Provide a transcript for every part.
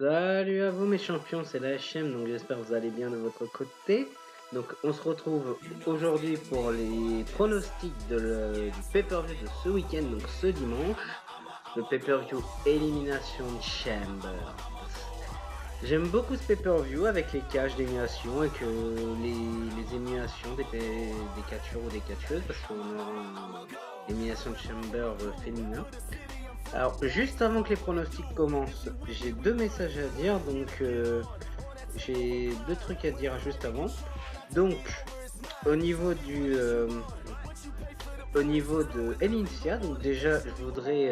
Salut à vous mes champions, c'est la HM, donc j'espère que vous allez bien de votre côté. Donc on se retrouve aujourd'hui pour les pronostics du pay-per-view de ce week-end, donc ce dimanche. Le pay-per-view Elimination Chamber. J'aime beaucoup ce pay-per-view avec les cages d'élimination et que les éliminations des catcheurs ou des catcheuses, parce qu'on a une élimination Chamber féminin. Alors, juste avant que les pronostics commencent, j'ai deux messages à dire, donc j'ai deux trucs à dire juste avant. Donc, au niveau de Elincia, donc déjà, je voudrais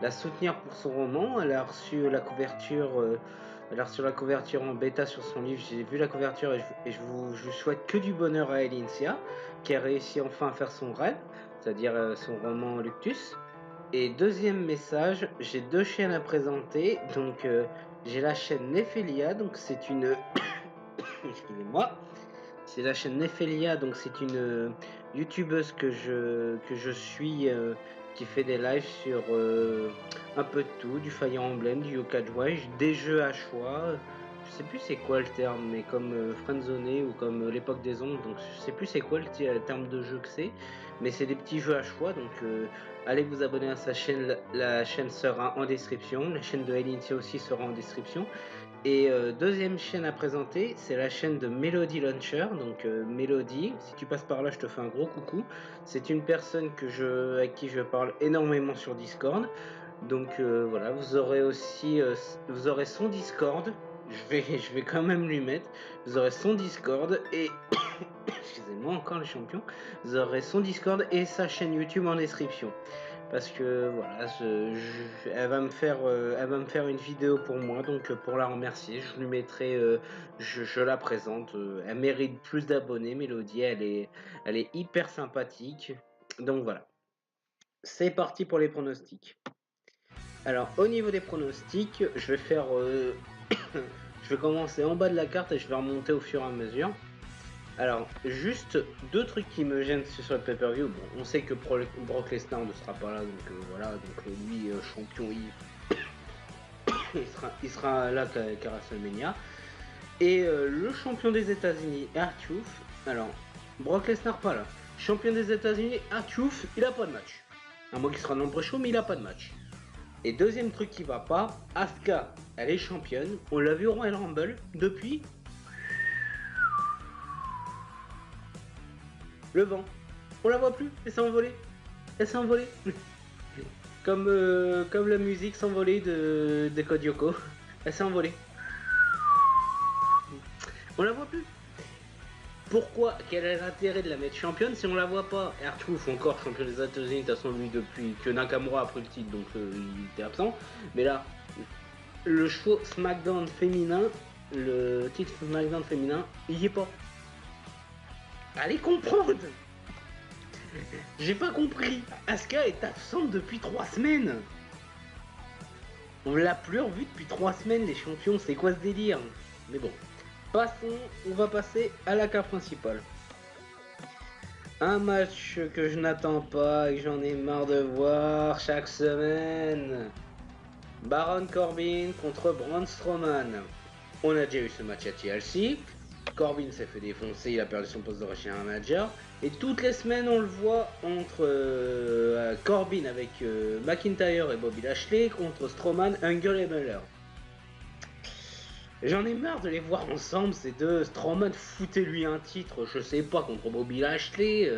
la soutenir pour son roman. Elle a reçu la couverture, en bêta sur son livre. J'ai vu la couverture et je souhaite que du bonheur à Elincia, qui a réussi enfin à faire son rêve, c'est-à-dire son roman Luctus. Et deuxième message, j'ai deux chaînes à présenter. Donc j'ai la chaîne Nephelia, donc c'est une excusez-moi. C'est la chaîne Nephelia, donc c'est une youtubeuse que je suis qui fait des lives sur un peu de tout, du Fire Emblem, du Yokai Watch, des jeux à choix. Je sais plus c'est quoi le terme, mais comme Friendzoné ou comme l'époque des ondes, donc je sais plus c'est quoi le terme de jeu que c'est, mais c'est des petits jeux à choix, donc allez vous abonner à sa chaîne, la chaîne sera en description, la chaîne de Elincia aussi sera en description. Et deuxième chaîne à présenter, c'est la chaîne de Melody Launcher. Donc Melody, si tu passes par là, je te fais un gros coucou. C'est une personne avec qui je parle énormément sur Discord. Donc voilà, vous aurez aussi vous aurez son Discord. Je vais quand même lui mettre. Vous aurez son Discord et excusez-moi encore les champions. Vous aurez son Discord et sa chaîne YouTube en description. Parce que voilà, elle va me faire une vidéo pour moi, donc pour la remercier, je lui mettrai, je la présente. Elle mérite plus d'abonnés, Mélodie, elle est hyper sympathique. Donc voilà, c'est parti pour les pronostics. Alors au niveau des pronostics, je vais faire, je vais commencer en bas de la carte et je vais remonter au fur et à mesure. Alors, juste deux trucs qui me gênent sur le pay-per-view. Bon, on sait que Brock Lesnar ne sera pas là, donc voilà, donc lui, champion, il sera là qu'à WrestleMania. Et le champion des États-Unis, R-Truth. Alors, Brock Lesnar pas là. Champion des États-Unis, R-Truth, il a pas de match. À moins qu'il sera dans le pré-show, mais il a pas de match. Et deuxième truc qui va pas, Asuka, elle est championne. On l'a vu au Royal Rumble depuis le vent. On la voit plus, elle s'est envolée. Elle s'est envolée. comme la musique s'envolait de Code Yoko. Elle s'est envolée. On la voit plus. Pourquoi? Quel est l'intérêt de la mettre championne si on la voit pas? R-Truth encore champion des États-Unis, de toute façon lui depuis que Nakamura a pris le titre, donc il était absent. Mais là, le show SmackDown féminin, le titre SmackDown féminin, il y est pas. Allez comprendre. J'ai pas compris. Asuka est absente depuis 3 semaines. On l'a plus revu depuis 3 semaines, les champions. C'est quoi ce délire? Mais bon. Passons, on va passer à la carte principale. Un match que je n'attends pas et que j'en ai marre de voir chaque semaine. Baron Corbin contre Braun Strowman. On a déjà eu ce match à TLC. Corbin s'est fait défoncer, il a perdu son poste de Russian Manager. Et toutes les semaines, on le voit entre Corbin avec McIntyre et Bobby Lashley contre Strowman, Angle et Muller. J'en ai marre de les voir ensemble, ces deux. Strowman, foutez-lui un titre, je sais pas, contre Bobby Lashley.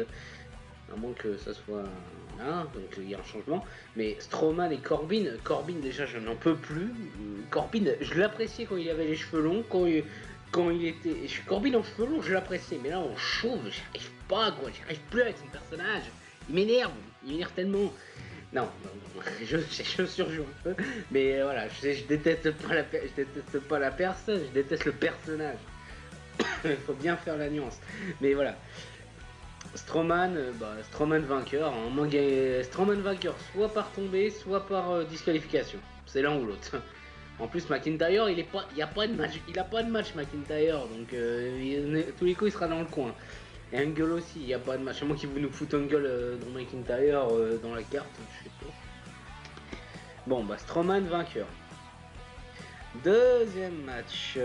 À moins que ça soit là, donc il y a un changement. Mais Strowman et Corbin, déjà je n'en peux plus. Corbin, je l'appréciais quand il avait les cheveux longs, quand il était. Corbin en cheveux longs, je l'appréciais, mais là en chauve, j'arrive pas quoi, j'arrive plus avec son personnage. Il m'énerve tellement. Non, je surjoue un peu, mais voilà, je déteste pas la personne, je déteste le personnage. Il faut bien faire la nuance. Mais voilà. Strowman vainqueur, Strowman vainqueur soit par tombée, soit par disqualification. C'est l'un ou l'autre. En plus McIntyre, il a pas de match McIntyre, donc tous les coups il sera dans le coin. Et Angle aussi, il n'y a pas de match, à moins qu'il vous nous foute Angle dans McIntyre dans la carte, je sais pas. Bon bah Strowman vainqueur. Deuxième match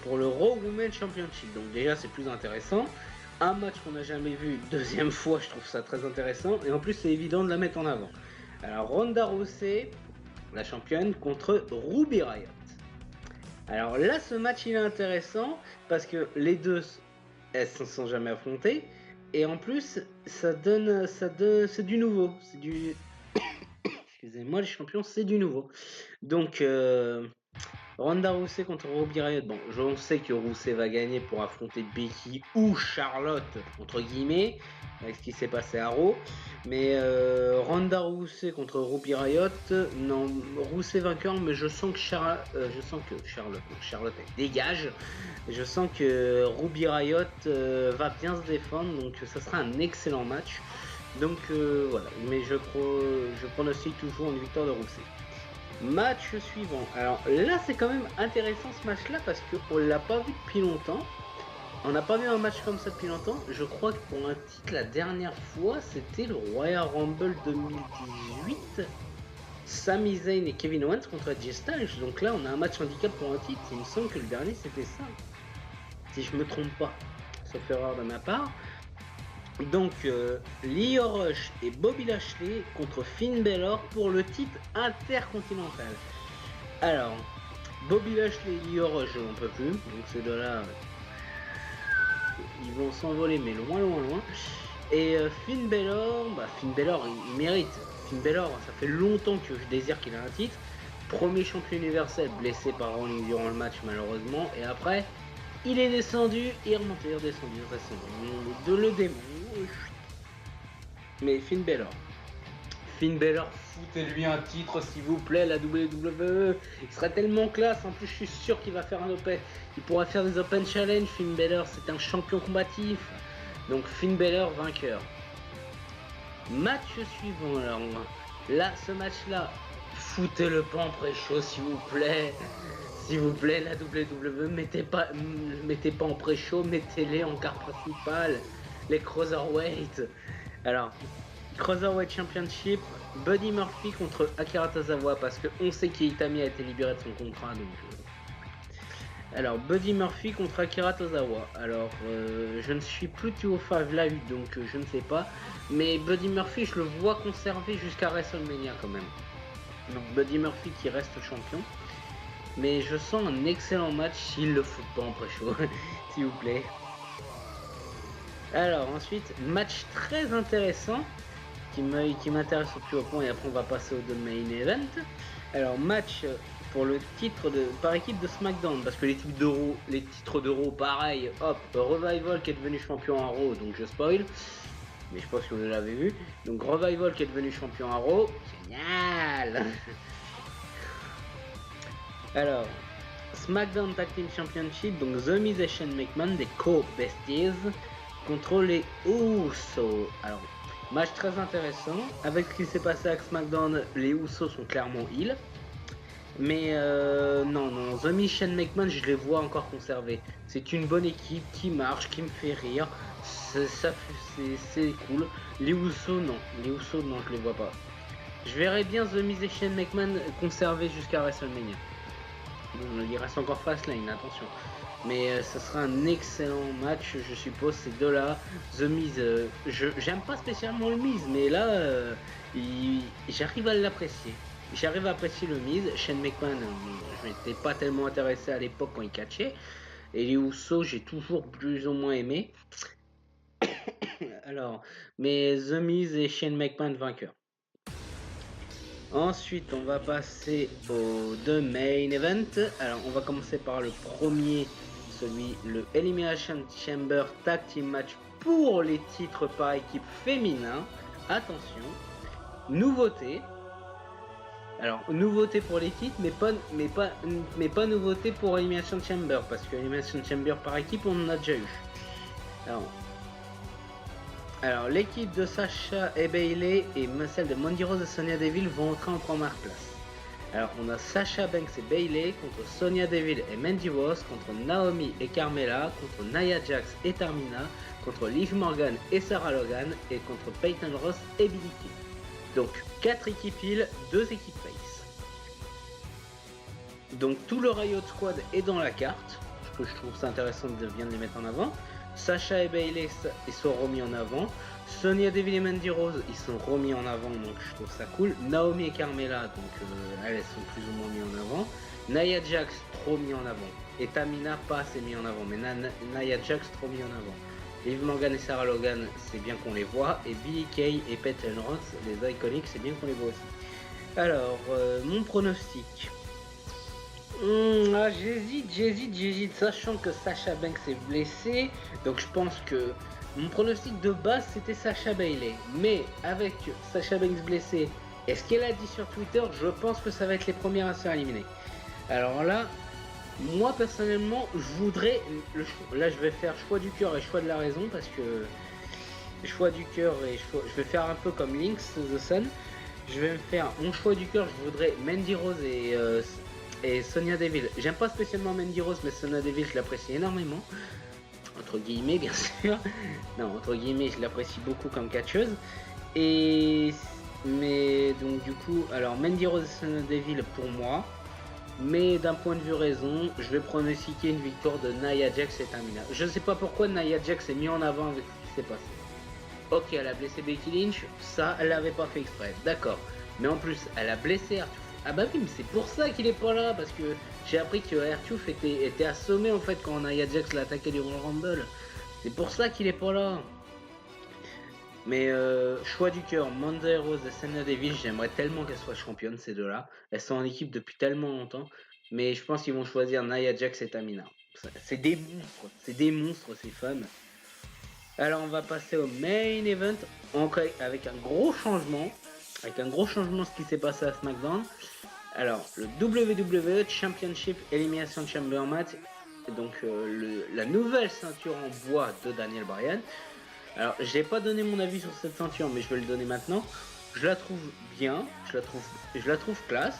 pour le Raw Women's Championship. Donc déjà c'est plus intéressant. Un match qu'on n'a jamais vu, deuxième fois, je trouve ça très intéressant. Et en plus c'est évident de la mettre en avant. Alors Ronda Rousey, la championne, contre Ruby Riott. Alors là ce match il est intéressant parce que les deux, elles ne se sont jamais affrontées. Et en plus c'est du nouveau. C'est du... Excusez-moi les champions, c'est du nouveau. Donc... Ronda Rousey contre Ruby Riott. Bon, on sait que Rousey va gagner pour affronter Becky ou Charlotte, entre guillemets, avec ce qui s'est passé à Raw. Mais Ronda Rousey contre Ruby Riott, non, Rousey vainqueur, mais je sens que Charlotte elle dégage. Je sens que Ruby Riott va bien se défendre, donc ça sera un excellent match. Donc voilà, mais je pronostique toujours une victoire de Rousey. Match suivant. Alors là, c'est quand même intéressant ce match-là parce qu'on l'a pas vu depuis longtemps. On n'a pas vu un match comme ça depuis longtemps. Je crois que pour un titre, la dernière fois, c'était le Royal Rumble 2018. Sami Zayn et Kevin Owens contre AJ Styles. Donc là, on a un match handicap pour un titre. Il me semble que le dernier, c'était ça. Si je me trompe pas. Sauf erreur de ma part. Donc, Lio Rush et Bobby Lashley contre Finn Balor pour le titre intercontinental. Alors, Bobby Lashley et Lio Rush, on peut plus. Donc ces deux-là, ils vont s'envoler, mais loin, loin, loin. Et Finn Balor, il mérite. Finn Balor, ça fait longtemps que je désire qu'il ait un titre. Premier champion universel, blessé par Rollins durant le match malheureusement. Et après, il est descendu, il est remonté, redescendu. De le démon. Mais Finn Balor, foutez-lui un titre s'il vous plaît, la WWE. Il serait tellement classe. En plus, je suis sûr qu'il va faire un Open. Il pourra faire des Open Challenge. Finn Balor, c'est un champion combatif. Donc Finn Balor vainqueur. Match suivant. Alors là, ce match-là, foutez-le pas en pré-show s'il vous plaît. S'il vous plaît, la WWE, mettez pas en pré-show, mettez-les en carte principale. Les Cruiserweight. Alors, Cruiserweight Championship, Buddy Murphy contre Akira Tozawa, parce qu'on sait qu'Itami a été libéré de son contrat. Donc, alors, Buddy Murphy contre Akira Tozawa. Alors, je ne suis plus 205 Live, donc je ne sais pas. Mais Buddy Murphy, je le vois conserver jusqu'à WrestleMania quand même. Donc, Buddy Murphy qui reste champion. Mais je sens un excellent match s'il le fout pas en pré-show, s'il vous plaît. Alors ensuite, match très intéressant qui m'intéresse au plus haut point et après on va passer au main event. Alors match pour le titre par équipe de SmackDown parce que les titres de Raw pareil, hop, Revival qui est devenu champion à Raw, donc je spoil, mais je pense que vous l'avez vu. Donc Revival qui est devenu champion à Raw, génial. Alors SmackDown Tag Team Championship, donc The Miz et Shane McMahon, des co-besties, contre les Usos. Alors, match très intéressant. Avec ce qui s'est passé avec SmackDown, les Usos sont clairement heal. Mais non, The Miz, Shane McMahon, je les vois encore conserver. C'est une bonne équipe qui marche, qui me fait rire. C'est cool. Les Usos, non, je les vois pas. Je verrais bien The Miz et Shane McMahon conserver jusqu'à WrestleMania. Bon, il reste encore Fastlane, attention. Mais ça sera un excellent match, je suppose, ces deux-là. The Miz, j'aime pas spécialement le Miz, mais là, j'arrive à l'apprécier. J'arrive à apprécier le Miz. Shane McMahon, je n'étais pas tellement intéressé à l'époque quand il catchait. Et les Usos, j'ai toujours plus ou moins aimé. Alors, mais The Miz et Shane McMahon vainqueurs. Ensuite, on va passer aux deux main events. Alors, on va commencer par le premier, le Elimination Chamber Tag Team Match pour les titres par équipe féminin. Attention, nouveauté. Alors, nouveauté pour les titres, mais pas nouveauté pour Elimination Chamber, parce que Elimination Chamber par équipe, on en a déjà eu. Alors, l'équipe de Sasha et Bayley et celle de Mandy Rose et Sonya Deville vont entrer en première place. Alors, on a Sasha Banks et Bayley contre Sonya Deville et Mandy Rose, contre Naomi et Carmella, contre Nia Jax et Tamina, contre Liv Morgan et Sarah Logan, et contre Peyton Ross et Billie Kay. Donc, 4 équipes heal, 2 équipes face. Donc tout le Riot Squad est dans la carte, parce que je trouve ça intéressant de bien les mettre en avant. Sacha et Bayley, ils sont remis en avant. Sonya Deville et Mandy Rose, ils sont remis en avant, donc je trouve ça cool. Naomi et Carmella, donc elles sont plus ou moins mis en avant. Nia Jax, trop mis en avant. Et Tamina, pas assez mis en avant, mais Nia Jax, trop mis en avant. Liv Morgan et Sarah Logan, c'est bien qu'on les voit. Et Billie Kay et Peyton Ross, les iconiques, c'est bien qu'on les voit aussi. Alors, mon pronostic. J'hésite, sachant que Sasha Banks est blessé. Donc je pense que mon pronostic de base c'était Sasha Bayley. Mais avec Sasha Banks blessé et ce qu'elle a dit sur Twitter, je pense que ça va être les premières à se faire éliminer. Alors là, moi personnellement, je voudrais. Là je vais faire choix du cœur et choix de la raison parce que. Choix du cœur et je vais faire un peu comme Lynx The Sun. Je vais me faire mon choix du cœur, je voudrais Mandy Rose et Sonya Deville. J'aime pas spécialement Mandy Rose, mais Sonya Deville, je l'apprécie énormément. Entre guillemets, bien sûr. Non, entre guillemets, je l'apprécie beaucoup comme catcheuse. Mais donc, du coup, alors Mandy Rose et Sonya Deville pour moi. Mais d'un point de vue raison, je vais pronostiquer une victoire de Nia Jax et Tamina. Je sais pas pourquoi Nia Jax est mis en avant avec ce qui s'est passé. Ok, elle a blessé Becky Lynch, ça, elle l'avait pas fait exprès, d'accord. Mais en plus, elle a blessé R-Truth. Ah bah oui, mais c'est pour ça qu'il est pas là, parce que j'ai appris que R-Truth était assommé en fait quand Nia Jax l'a attaqué durant le Rumble. C'est pour ça qu'il est pas là. Mais choix du cœur, Mandy Rose et Sonya Deville, j'aimerais tellement qu'elles soient championnes ces deux-là. Elles sont en équipe depuis tellement longtemps. Mais je pense qu'ils vont choisir Nia Jax et Tamina. C'est des monstres ces femmes. Alors on va passer au main event avec un gros changement. Avec un gros changement ce qui s'est passé à SmackDown. Alors le WWE Championship Elimination Chamber match. Donc la nouvelle ceinture en bois de Daniel Bryan. Alors j'ai pas donné mon avis sur cette ceinture mais je vais le donner maintenant. Je la trouve bien, je la trouve classe.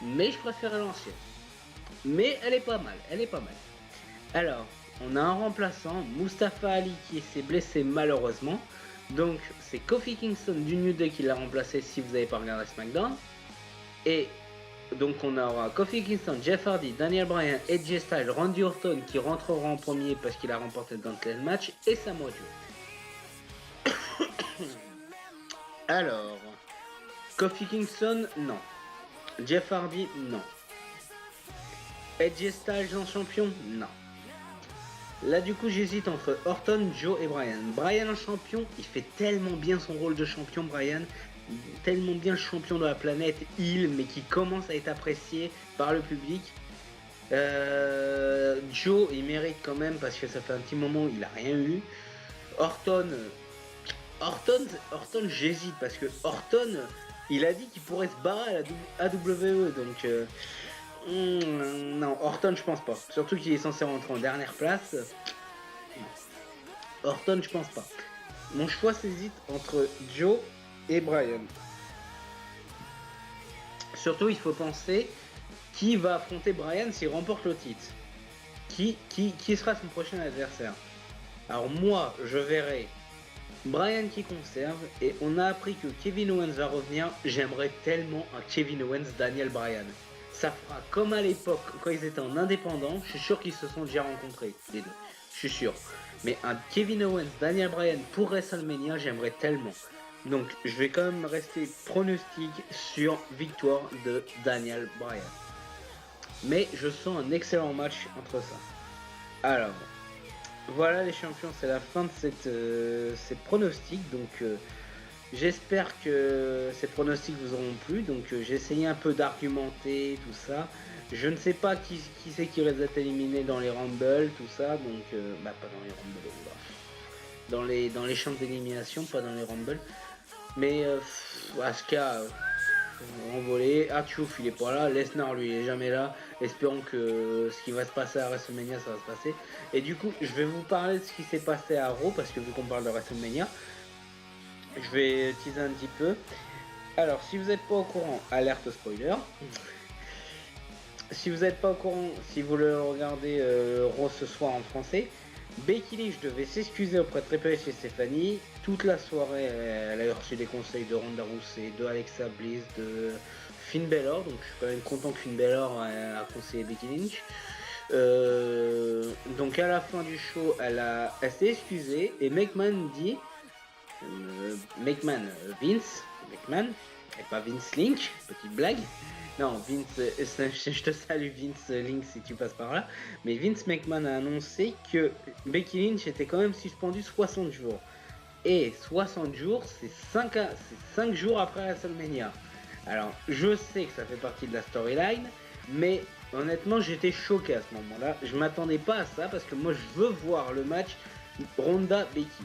Mais je préfère l'ancienne. Mais elle est pas mal. Alors on a un remplaçant, Mustafa Ali, qui s'est blessé malheureusement. Donc c'est Kofi Kingston du New Day qui l'a remplacé si vous n'avez pas regardé SmackDown. Et donc on aura Kofi Kingston, Jeff Hardy, Daniel Bryan, AJ Styles, Randy Orton qui rentrera en premier parce qu'il a remporté le Gauntlet match et Samoa Joe. Alors, Kofi Kingston, non. Jeff Hardy, non. AJ Styles en champion, non. Là du coup j'hésite entre Orton, Joe et Bryan. Bryan en champion, il fait tellement bien son rôle de champion Bryan, tellement bien le champion de la planète heel, mais qui commence à être apprécié par le public. Joe il mérite quand même parce que ça fait un petit moment où il a rien eu. Orton j'hésite parce que Orton il a dit qu'il pourrait se barrer à la AWE donc non, Orton je pense pas. Surtout qu'il est censé rentrer en dernière place. Orton je pense pas. Mon choix s'hésite entre Joe et Bryan. Surtout il faut penser qui va affronter Bryan s'il remporte le titre. Qui sera son prochain adversaire. Alors moi je verrai Bryan qui conserve et on a appris que Kevin Owens va revenir. J'aimerais tellement un Kevin Owens Daniel Bryan. Ça fera comme à l'époque quand ils étaient en indépendant. Je suis sûr qu'ils se sont déjà rencontrés les deux. Je suis sûr. Mais un Kevin Owens, Daniel Bryan pour WrestleMania, j'aimerais tellement. Donc je vais quand même rester pronostic sur victoire de Daniel Bryan. Mais je sens un excellent match entre ça. Alors, voilà les champions, c'est la fin de cette pronostic. Donc j'espère que ces pronostics vous auront plu. Donc j'ai essayé un peu d'argumenter tout ça. Je ne sais pas qui c'est qui risque d'être éliminé dans les Rumble, tout ça. Donc pas dans les Rumble, dans les champs d'élimination, pas dans les Rumble. Mais Asuka envolé. R-Truth il est pas là. Lesnar lui il est jamais là. Espérons que ce qui va se passer à WrestleMania ça va se passer. Et du coup je vais vous parler de ce qui s'est passé à Raw parce que vu qu'on parle de WrestleMania. Je vais teaser un petit peu. Alors, si vous n'êtes pas au courant, alerte spoiler. Si vous n'êtes pas au courant, si vous le regardez Raw ce soir en français, Becky Lynch devait s'excuser auprès de Triple H et Stéphanie. Toute la soirée, elle a reçu des conseils de Ronda Rousey, de Alexa Bliss, de Finn Balor, donc je suis quand même content que Finn Balor a conseillé Becky Lynch. Donc à la fin du show, elle s'est excusée et McMahon dit, Vince McMahon, et pas Vince Lynch, petite blague. Non, Vince, je te salue Vince Lynch si tu passes par là. Mais Vince McMahon a annoncé que Becky Lynch était quand même suspendue 60 jours. Et 60 jours, c'est 5 jours après WrestleMania. Alors, je sais que ça fait partie de la storyline, mais honnêtement, j'étais choqué à ce moment-là. Je m'attendais pas à ça parce que moi, je veux voir le match Ronda-Becky.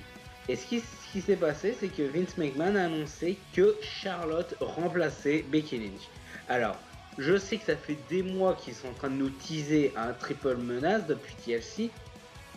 Et ce qui s'est passé, c'est que Vince McMahon a annoncé que Charlotte remplaçait Becky Lynch. Alors, je sais que ça fait des mois qu'ils sont en train de nous teaser un triple menace depuis TLC.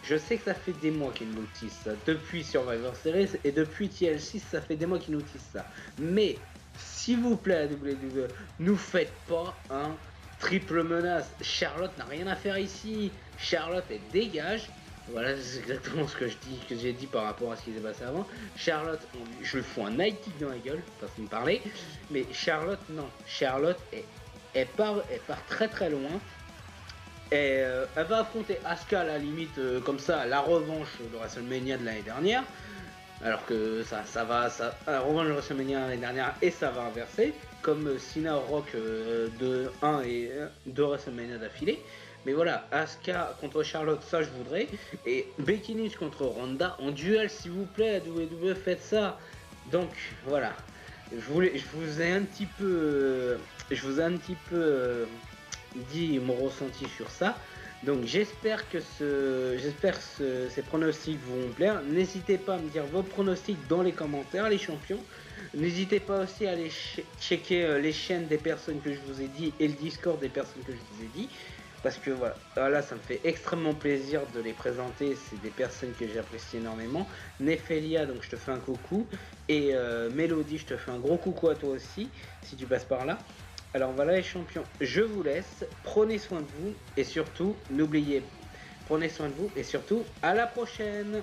Je sais que ça fait des mois qu'ils nous teasent ça. Depuis Survivor Series et depuis TLC, ça fait des mois qu'ils nous teasent ça. Mais, s'il vous plaît, la WWE, nous faites pas un triple menace. Charlotte n'a rien à faire ici. Charlotte, elle dégage. Voilà, c'est exactement ce que j'ai dit par rapport à ce qui s'est passé avant. Charlotte, je lui fous un night kick dans la gueule, façon de parler. Mais Charlotte, non. Charlotte, elle part très très loin. Et elle va affronter Asuka à la limite, comme ça, la revanche de WrestleMania de l'année dernière. Alors que la revanche de WrestleMania de l'année dernière et ça va inverser. Comme Cena Rock de 1 et 2 WrestleMania d'affilée. Mais voilà, Asuka contre Charlotte, ça je voudrais. Et Becky Lynch contre Ronda en duel, s'il vous plaît, WWE, faites ça. Donc voilà, je vous ai un petit peu dit mon ressenti sur ça. Donc j'espère que ces pronostics vont vous plaire. N'hésitez pas à me dire vos pronostics dans les commentaires, les champions. N'hésitez pas aussi à aller checker les chaînes des personnes que je vous ai dit et le Discord des personnes que je vous ai dit. Parce que voilà, ça me fait extrêmement plaisir de les présenter. C'est des personnes que j'apprécie énormément. Nephelia, donc je te fais un coucou. Et Mélodie, je te fais un gros coucou à toi aussi, si tu passes par là. Alors voilà les champions, je vous laisse. Prenez soin de vous et surtout, n'oubliez, prenez soin de vous et surtout, à la prochaine.